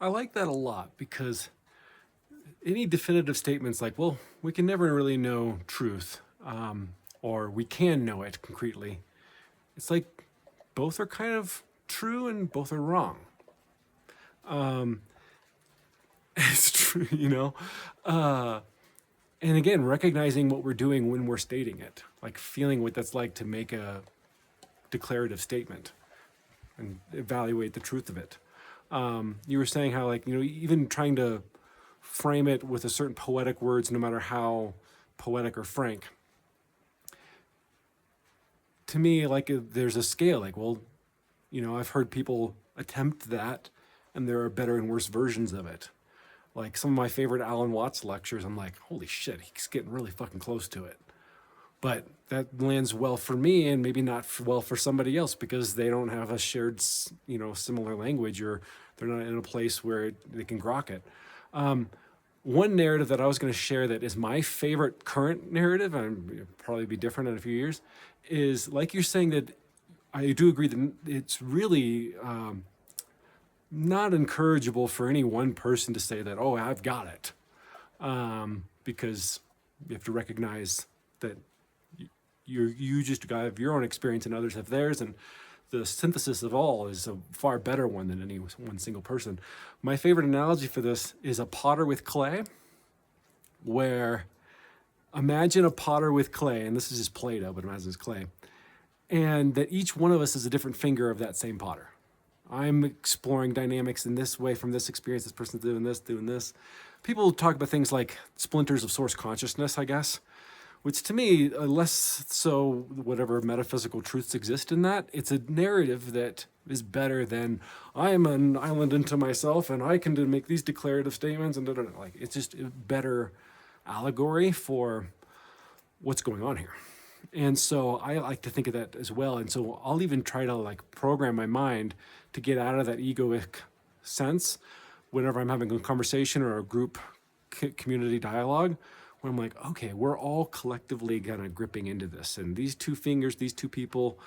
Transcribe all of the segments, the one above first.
I like that a lot because any definitive statements like, well, we can never really know truth, or we can know it concretely. It's like both are kind of true and both are wrong. It's true, you know? And again, recognizing what we're doing when we're stating it, like feeling what that's like to make a declarative statement and evaluate the truth of it. You were saying how, like, even trying to frame it with a certain poetic words, no matter how poetic or frank, to me, like, there's a scale. Like, well, I've heard people attempt that, and there are better and worse versions of it. Like some of my favorite Alan Watts lectures, I'm like, holy shit, he's getting really fucking close to it. But that lands well for me and maybe not well for somebody else because they don't have a shared, similar language, or they're not in a place where they can grok it. One narrative that I was going to share that is my favorite current narrative, and it'll probably be different in a few years, is like you're saying that I do agree that it's really not encourageable for any one person to say that, oh, I've got it, because you have to recognize that you just have your own experience and others have theirs, and the synthesis of all is a far better one than any one single person. My favorite analogy for this is a potter with clay, where imagine a potter with clay, and this is just Play-Doh, but imagine it's clay, and that each one of us is a different finger of that same potter. I'm exploring dynamics in this way from this experience. This person's doing this. People talk about things like splinters of source consciousness, I guess, which to me, less so whatever metaphysical truths exist in that. It's a narrative that is better than I am an island unto myself and I can make these declarative statements and like it's just a better allegory for what's going on here. And so I like to think of that as well. And so I'll even try to like program my mind to get out of that egoic sense whenever I'm having a conversation or a group community dialogue, where I'm like, okay, we're all collectively kind of gripping into this. And these two fingers, these two people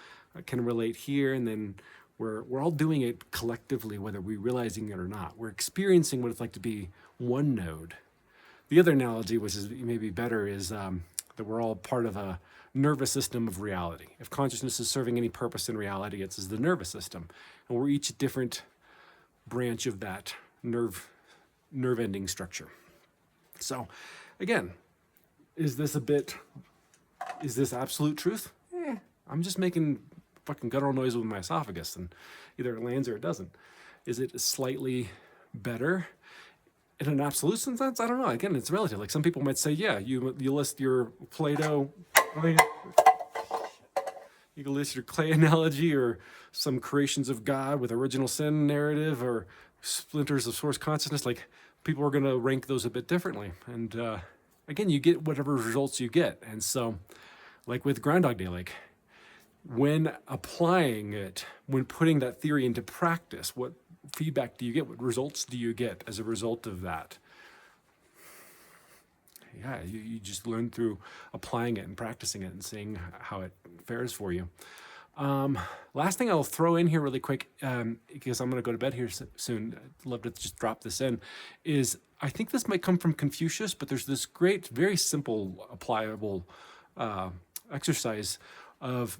can relate here. And then we're all doing it collectively, whether we're realizing it or not. We're experiencing what it's like to be one node. The other analogy, which is maybe better, is that we're all part of a nervous system of reality. If consciousness is serving any purpose in reality, it's as the nervous system. And we're each a different branch of that nerve ending structure. So again, is this absolute truth? I'm just making fucking guttural noise with my esophagus, and either it lands or it doesn't. Is it slightly better in an absolute sense? I don't know. Again, it's relative. Like some people might say, yeah, you list your Play-Doh, you can list your clay analogy or some creations of God with original sin narrative or splinters of source consciousness. Like people are going to rank those a bit differently. And again, you get whatever results you get. And so like with Groundhog Day, like when applying it, when putting that theory into practice, what feedback do you get? What results do you get as a result of that? Yeah, you just learn through applying it and practicing it and seeing how it fares for you. Last thing I'll throw in here really quick, because I'm going to go to bed here soon. I'd love to just drop this in, is I think this might come from Confucius, but there's this great, very simple, applicable exercise of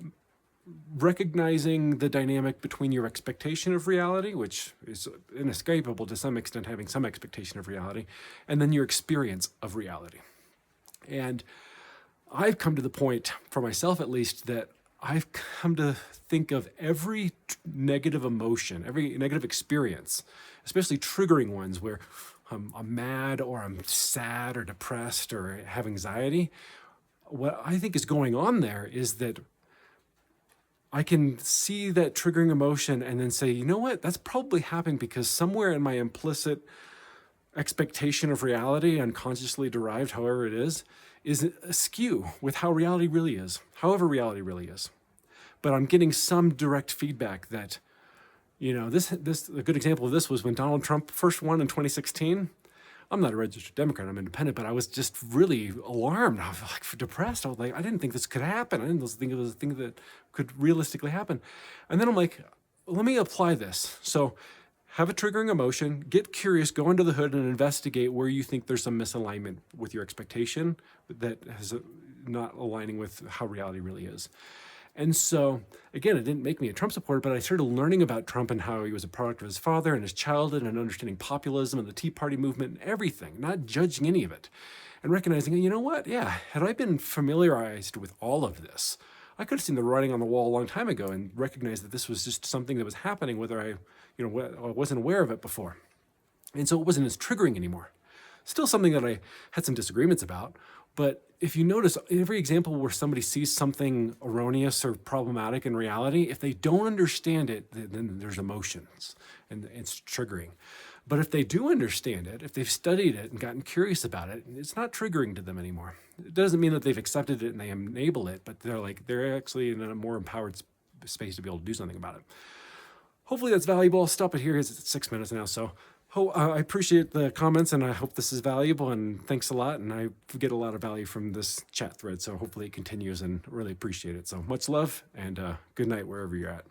recognizing the dynamic between your expectation of reality, which is inescapable to some extent, having some expectation of reality, and then your experience of reality. And I've come to the point, for myself at least, that I've come to think of every negative emotion, every negative experience, especially triggering ones where I'm mad or I'm sad or depressed or have anxiety. What I think is going on there is that I can see that triggering emotion and then say, you know what, that's probably happening because somewhere in my implicit expectation of reality, unconsciously derived, however it is askew with how reality really is, however reality really is. But I'm getting some direct feedback that, this a good example of this was when Donald Trump first won in 2016. I'm not a registered Democrat, I'm independent, but I was just really alarmed. I was like depressed. I was like, I didn't think this could happen. I didn't think it was a thing that could realistically happen. And then I'm like, let me apply this. So have a triggering emotion, get curious, go under the hood and investigate where you think there's some misalignment with your expectation that is not aligning with how reality really is. And so, again, it didn't make me a Trump supporter, but I started learning about Trump and how he was a product of his father and his childhood and understanding populism and the Tea Party movement and everything, not judging any of it. And recognizing, you know what? Yeah, had I been familiarized with all of this, I could have seen the writing on the wall a long time ago and recognized that this was just something that was happening, whether I wasn't aware of it before. And so it wasn't as triggering anymore. Still something that I had some disagreements about, but if you notice, every example where somebody sees something erroneous or problematic in reality, if they don't understand it, then there's emotions and it's triggering. But if they do understand it, if they've studied it and gotten curious about it, it's not triggering to them anymore. It doesn't mean that they've accepted it and they enable it, but they're actually in a more empowered space to be able to do something about it. Hopefully that's valuable. I'll stop it here because it's 6 minutes now. So I appreciate the comments and I hope this is valuable, and thanks a lot. And I get a lot of value from this chat thread. So hopefully it continues and really appreciate it. So much love and good night wherever you're at.